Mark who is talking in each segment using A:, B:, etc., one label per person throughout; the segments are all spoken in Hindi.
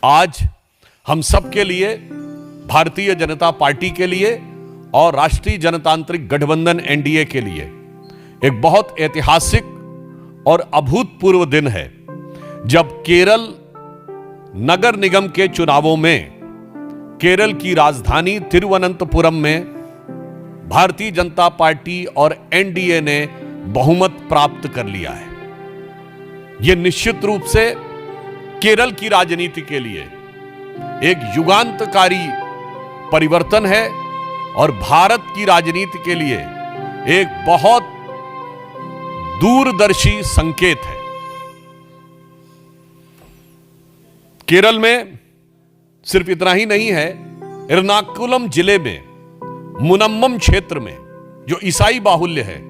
A: आज हम सब के लिए, भारतीय जनता पार्टी के लिए और राष्ट्रीय जनतांत्रिक गठबंधन एनडीए के लिए एक बहुत ऐतिहासिक और अभूतपूर्व दिन है, जब केरल नगर निगम के चुनावों में केरल की राजधानी तिरुवनंतपुरम में भारतीय जनता पार्टी और एनडीए ने बहुमत प्राप्त कर लिया है। यह निश्चित रूप से केरल की राजनीति के लिए एक युगांतकारी परिवर्तन है और भारत की राजनीति के लिए एक बहुत दूरदर्शी संकेत है। केरल में सिर्फ इतना ही नहीं है, एर्नाकुलम जिले में मुनम्मम क्षेत्र में जो ईसाई बाहुल्य है,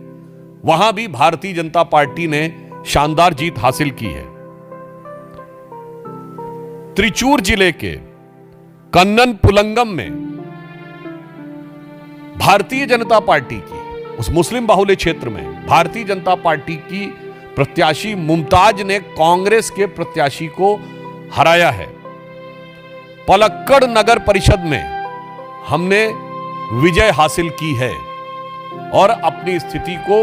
A: वहां भी भारतीय जनता पार्टी ने शानदार जीत हासिल की है। त्रिचूर जिले के कन्नन पुलंगम में भारतीय जनता पार्टी की, उस मुस्लिम बाहुल्य क्षेत्र में भारतीय जनता पार्टी की प्रत्याशी मुमताज ने कांग्रेस के प्रत्याशी को हराया है। पलक्कड़ नगर परिषद में हमने विजय हासिल की है और अपनी स्थिति को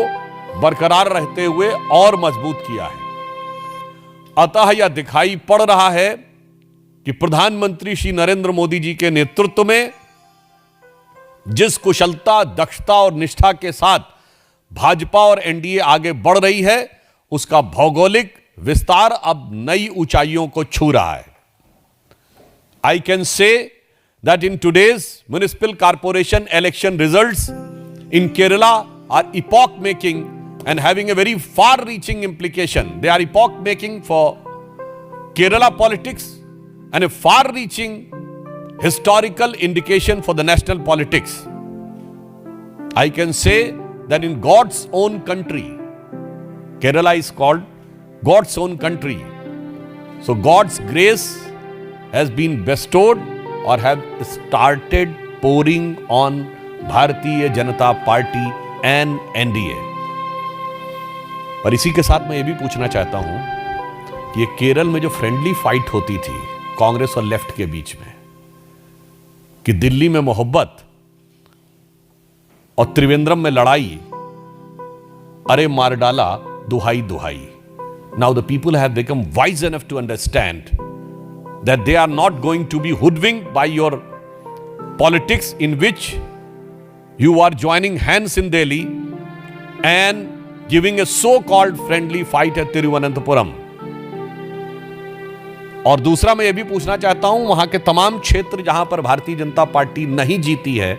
A: बरकरार रहते हुए और मजबूत किया है। अतः यह दिखाई पड़ रहा है कि प्रधानमंत्री श्री नरेंद्र मोदी जी के नेतृत्व में जिस कुशलता, दक्षता और निष्ठा के साथ भाजपा और एनडीए आगे बढ़ रही है, उसका भौगोलिक विस्तार अब नई ऊंचाइयों को छू रहा है। I can say that in today's municipal corporation election results in Kerala are epoch-making and having a very far-reaching implication. They are epoch-making for Kerala politics and a far-reaching historical indication for the national politics. I can say that in God's own country, Kerala is called God's own country. So God's grace has been bestowed or have started pouring on Bharatiya Janata party and NDA. पर इसी के साथ मैं ये भी पूछना चाहता हूं कि ये केरल में जो फ्रेंडली फाइट होती थी कांग्रेस और लेफ्ट के बीच में, कि दिल्ली में मोहब्बत और त्रिवेंद्रम में लड़ाई, अरे मार डाला दुहाई दुहाई। Now the people have become wise enough to understand that they are not going to be hoodwinked by your politics in which you are joining hands in Delhi and giving a so-called friendly fight at Tiruvananthapuram. और दूसरा मैं ये भी पूछना चाहता हूं, वहां के तमाम क्षेत्र जहां पर भारतीय जनता पार्टी नहीं जीती है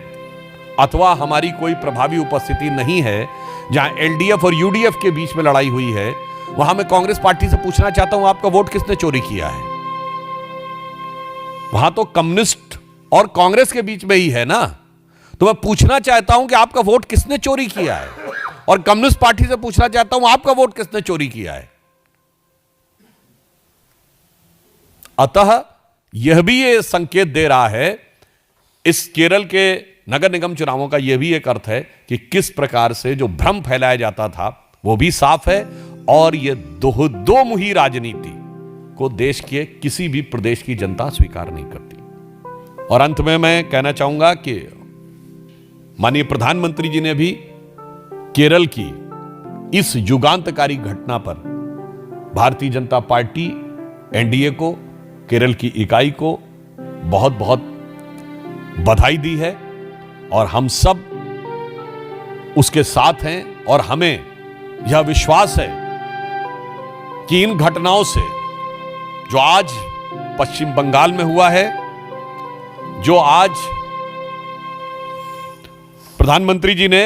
A: अथवा हमारी कोई प्रभावी उपस्थिति नहीं है, जहां एलडीएफ और यूडीएफ के बीच में लड़ाई हुई है, वहां मैं कांग्रेस पार्टी से पूछना चाहता हूं, आपका वोट किसने चोरी किया है? वहां तो कम्युनिस्ट और कांग्रेस के बीच में ही है ना। तो मैं पूछना चाहता हूं कि आपका वोट किसने चोरी किया है, और कम्युनिस्ट पार्टी से पूछना चाहता हूं आपका वोट किसने चोरी किया है। अतः यह भी ये संकेत दे रहा है, इस केरल के नगर निगम चुनावों का यह भी एक अर्थ है कि किस प्रकार से जो भ्रम फैलाया जाता था वो भी साफ है, और यह दो मुही राजनीति को देश के किसी भी प्रदेश की जनता स्वीकार नहीं करती। और अंत में मैं कहना चाहूंगा कि माननीय प्रधानमंत्री जी ने भी केरल की इस युगांतकारी घटना पर भारतीय जनता पार्टी, एनडीए को, केरल की इकाई को बहुत बहुत बधाई दी है, और हम सब उसके साथ हैं। और हमें यह विश्वास है कि इन घटनाओं से, जो आज पश्चिम बंगाल में हुआ है, जो आज प्रधानमंत्री जी ने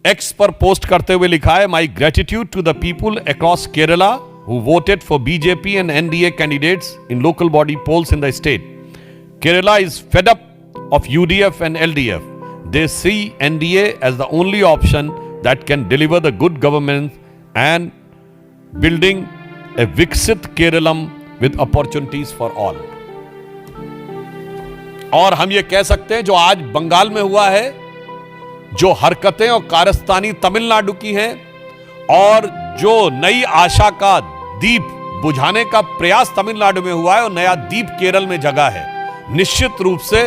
A: एक्स पर पोस्ट करते हुए लिखा है, my gratitude to the people across Kerala who voted for BJP and NDA candidates in local body polls in the state. Kerala is fed up of UDF and LDF. They see NDA as the only option that can deliver the good government and building a Viksit Keralam with opportunities for all. और हम ये कह सकते हैं, जो आज बंगाल में हुआ है, जो हरकतें और कारस्तानी तमिलनाडु की हैं, और जो नई आशा का दीप बुझाने का प्रयास तमिलनाडु में हुआ है और नया दीप केरल में जगा है। निश्चित रूप से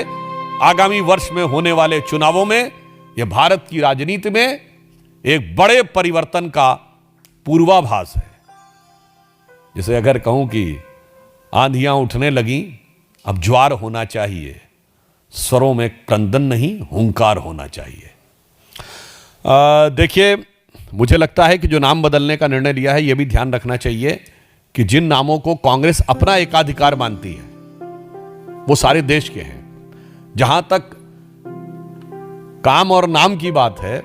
A: आगामी वर्ष में होने वाले चुनावों में यह भारत की राजनीति में एक बड़े परिवर्तन का पूर्वाभास है। जैसे अगर कहूं कि आंधियां उठने लगी, अब ज्वार होना चाहिए, स्वरों में क्रंदन नहीं हुंकार होना चाहिए। देखिए, मुझे लगता है कि जो नाम बदलने का निर्णय लिया है, यह भी ध्यान रखना चाहिए कि जिन नामों को कांग्रेस अपना एकाधिकार मानती है वो सारे देश के हैं। जहां तक काम और नाम की बात है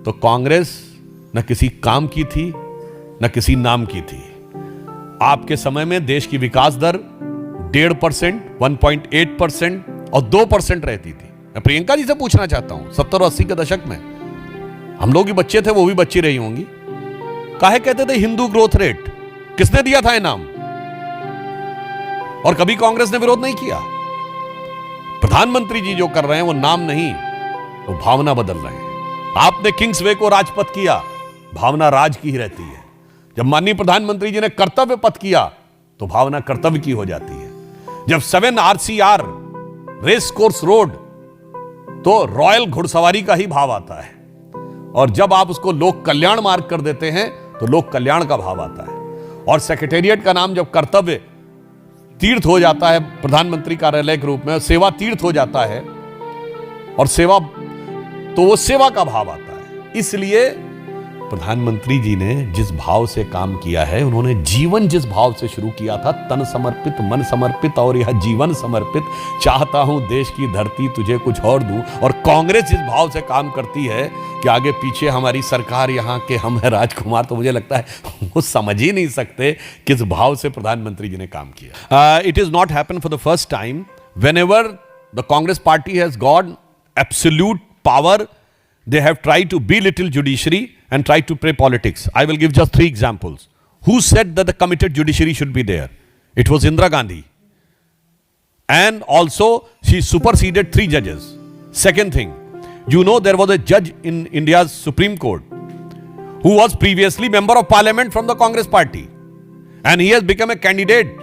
A: तो कांग्रेस न किसी काम की थी न किसी नाम की थी। आपके समय में देश की विकास दर 1.5%, 1.8% और 2% रहती थी। मैं प्रियंका जी से पूछना चाहता हूं, 70 और 80 के दशक में हम लोग भी बच्चे थे, वो भी बच्ची रही होंगी, काहे कहते थे हिंदू ग्रोथ रेट? किसने दिया था ये नाम? और कभी कांग्रेस ने विरोध नहीं किया। प्रधानमंत्री जी जो कर रहे हैं वो नाम नहीं, वो भावना बदल रहे हैं। आपने किंग्सवे को राजपथ किया, भावना राज की ही रहती है। जब माननीय प्रधानमंत्री जी ने कर्तव्य पथ किया तो भावना कर्तव्य की हो जाती है। जब 7 RCR रेस कोर्स रोड, तो रॉयल घुड़सवारी का ही भाव आता है। और जब आप उसको लोक कल्याण मार्ग कर देते हैं तो लोक कल्याण का भाव आता है। और सेक्रेटेरिएट का नाम जब कर्तव्य तीर्थ हो जाता है प्रधानमंत्री कार्यालय के रूप में, सेवा तीर्थ हो जाता है और सेवा, तो वो सेवा का भाव आता है। इसलिए प्रधानमंत्री जी ने जिस भाव से काम किया है, उन्होंने जीवन जिस भाव से शुरू किया था, तन समर्पित मन समर्पित और यह जीवन समर्पित, चाहता हूं देश की धरती तुझे कुछ और दूं। और कांग्रेस जिस भाव से काम करती है कि आगे पीछे हमारी सरकार, यहाँ के हम है राजकुमार, तो मुझे लगता है वो समझ ही नहीं सकते किस भाव से प्रधानमंत्री जी ने काम किया। It is not happen for the first time. Whenever the Congress party has got absolute power, they have tried to belittle judiciary and tried to play politics. I will give just 3 examples. Who said that the committed judiciary should be there? It was Indira Gandhi. And also she superseded 3 judges. Second thing, you know there was a judge in India's Supreme Court who was previously member of parliament from the Congress party, and he has become a candidate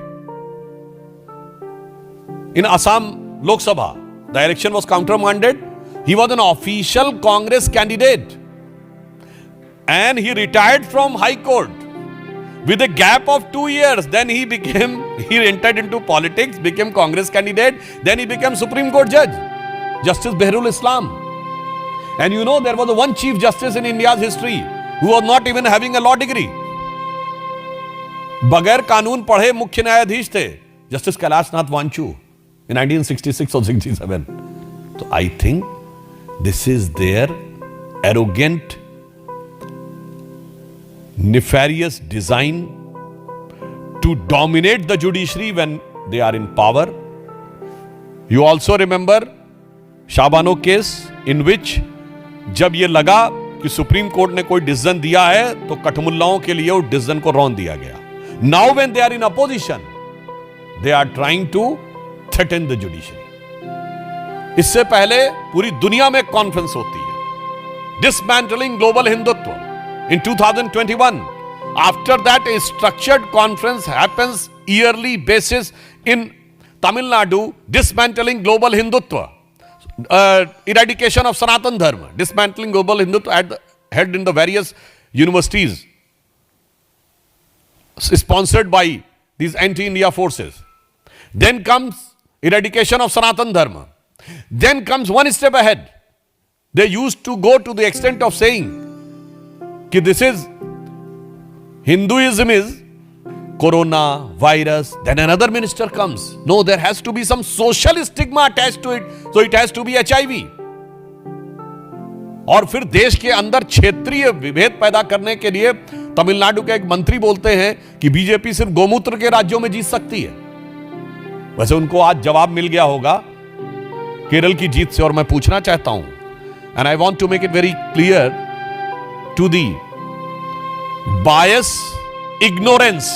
A: in Assam Lok Sabha. The election was countermanded. He was an official Congress candidate and he retired from High Court with a gap of 2 years. Then he entered into politics, became Congress candidate, then he became Supreme Court judge, Justice Behrul Islam. And you know, there was one Chief Justice in India's history who was not even having a law degree. बगैर कानून पढ़े मुख्य न्यायाधीश थे, Justice Kailash Nath Vanchu in 1966 or 67. So I think this is their arrogant, nefarious design to dominate the judiciary when they are in power. You also remember Shabano case in which जब ये लगा कि सुप्रीम कोर्ट ने कोई डिसीजन दिया है तो कठमुल्लाओं के लिए उस डिसीजन को रौंद दिया गया. Now when they are in opposition, they are trying to threaten the judiciary. इससे पहले पूरी दुनिया में कॉन्फ्रेंस होती है, dismantling global Hindutva in 2021. After that a structured conference happens yearly basis in Tamil Nadu, dismantling global Hindutva, eradication of Sanatan Dharma, dismantling global Hindutva at the head in the various universities sponsored by these anti-India forces. Then comes eradication of Sanatan Dharma. Then comes one step ahead. They used to go to the extent of saying कि this is Hinduism is corona, virus. Then another minister comes. No, there has to be some social stigma attached to it. So it has to be HIV. और फिर देश के अंदर क्षेत्रीय विभेद पैदा करने के लिए तमिलनाडु के एक मंत्री बोलते हैं कि बीजेपी सिर्फ गोमूत्र के राज्यों में जीत सकती है. वैसे उनको आज जवाब मिल गया होगा केरल की जीत से. और मैं पूछना चाहता हूं, and I want to make it very clear to the bias ignorance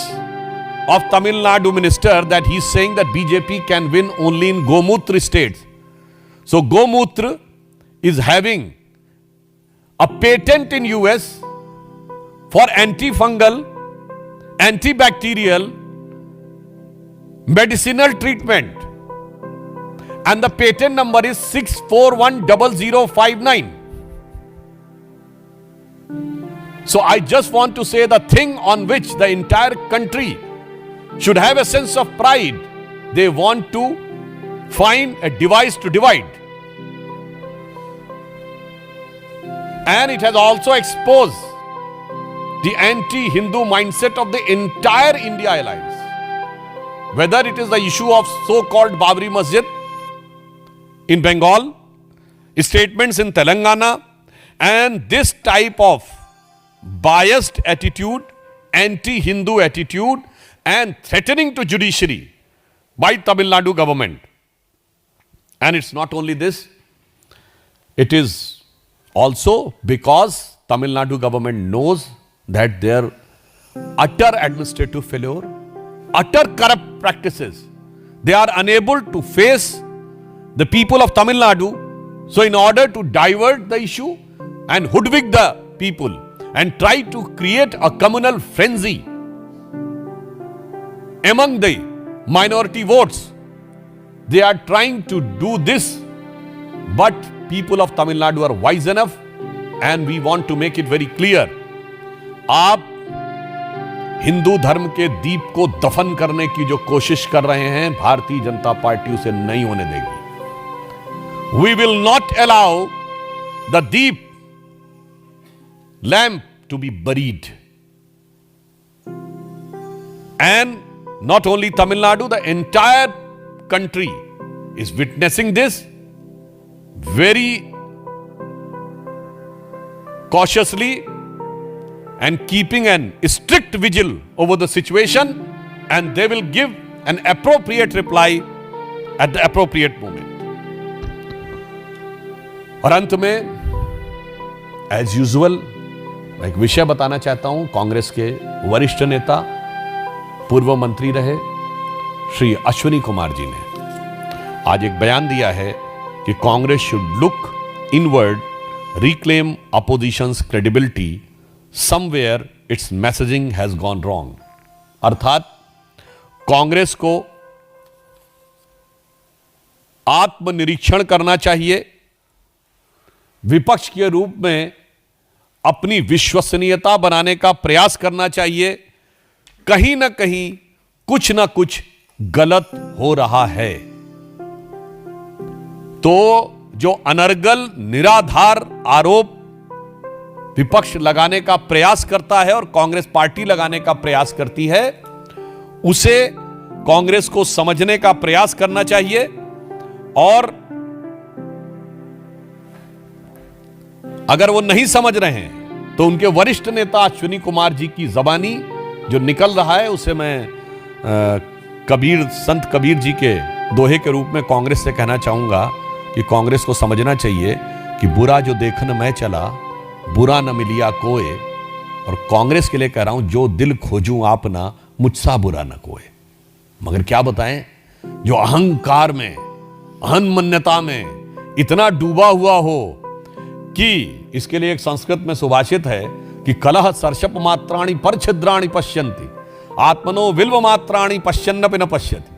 A: of Tamil Nadu minister that he is saying that BJP can win only in Gomutra states. So Gomutra is having a patent in US for antifungal antibacterial medicinal treatment, and the patent number is 6410059. So I just want to say the thing on which the entire country should have a sense of pride. They want to find a device to divide. And it has also exposed the anti-Hindu mindset of the entire India alliance. Whether it is the issue of so-called Babri Masjid in Bengal, statements in Telangana, and this type of biased attitude, anti-Hindu attitude, and threatening to judiciary by Tamil Nadu government. And it's not only this, it is also because Tamil Nadu government knows that their utter administrative failure, utter corrupt practices, they are unable to face the people of Tamil Nadu. So in order to divert the issue and hoodwink the people and try to create a communal frenzy among the minority votes, they are trying to do this. But people of Tamil Nadu are wise enough, and we want to make it very clear. आप हिंदू धर्म के दीप को दफन करने की जो कोशिश कर रहे हैं, भारतीय जनता पार्टी उसे नहीं होने देगी. We will not allow the deep lamp to be buried. And not only Tamil Nadu, the entire country is witnessing this very cautiously and keeping an strict vigil over the situation, and they will give an appropriate reply at the appropriate moment. और अंत में एज यूजुअल मैं एक विषय बताना चाहता हूं. कांग्रेस के वरिष्ठ नेता, पूर्व मंत्री रहे श्री अश्विनी कुमार जी ने आज एक बयान दिया है कि Congress should look inward, reclaim oppositions credibility, somewhere it's messaging has gone wrong. अर्थात कांग्रेस को आत्मनिरीक्षण करना चाहिए, विपक्ष के रूप में अपनी विश्वसनीयता बनाने का प्रयास करना चाहिए. कहीं ना कहीं कुछ ना कुछ गलत हो रहा है. तो जो अनर्गल निराधार आरोप विपक्ष लगाने का प्रयास करता है और कांग्रेस पार्टी लगाने का प्रयास करती है, उसे कांग्रेस को समझने का प्रयास करना चाहिए. और अगर वो नहीं समझ रहे हैं तो उनके वरिष्ठ नेता अश्विनी कुमार जी की जबानी जो निकल रहा है, उसे मैं संत कबीर जी के दोहे के रूप में कांग्रेस से कहना चाहूंगा कि कांग्रेस को समझना चाहिए कि बुरा जो देखन मैं चला, बुरा न मिलिया कोई. और कांग्रेस के लिए कह रहा हूं, जो दिल खोजूं आपना, मुझसा बुरा न कोई. मगर क्या बताएं, जो अहंकार में, अहंमन्यता में इतना डूबा हुआ हो कि इसके लिए एक संस्कृत में सुभाषित है कि कलह सर्षप मात्राणि पर छिद्राणि पश्यन्ति, आत्मनो विल्व मात्राणि पश्यन्नपि न पश्यति.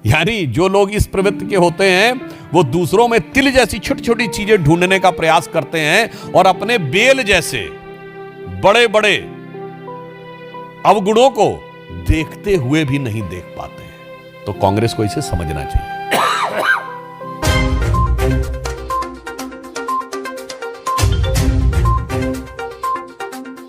A: यानी जो लोग इस प्रवृत्ति के होते हैं, वो दूसरों में तिल जैसी छोटी छोटी चीजें ढूंढने का प्रयास करते हैं और अपने बेल जैसे बड़े बड़े अवगुणों को देखते हुए भी नहीं देख पाते हैं. तो कांग्रेस को इसे समझना चाहिए.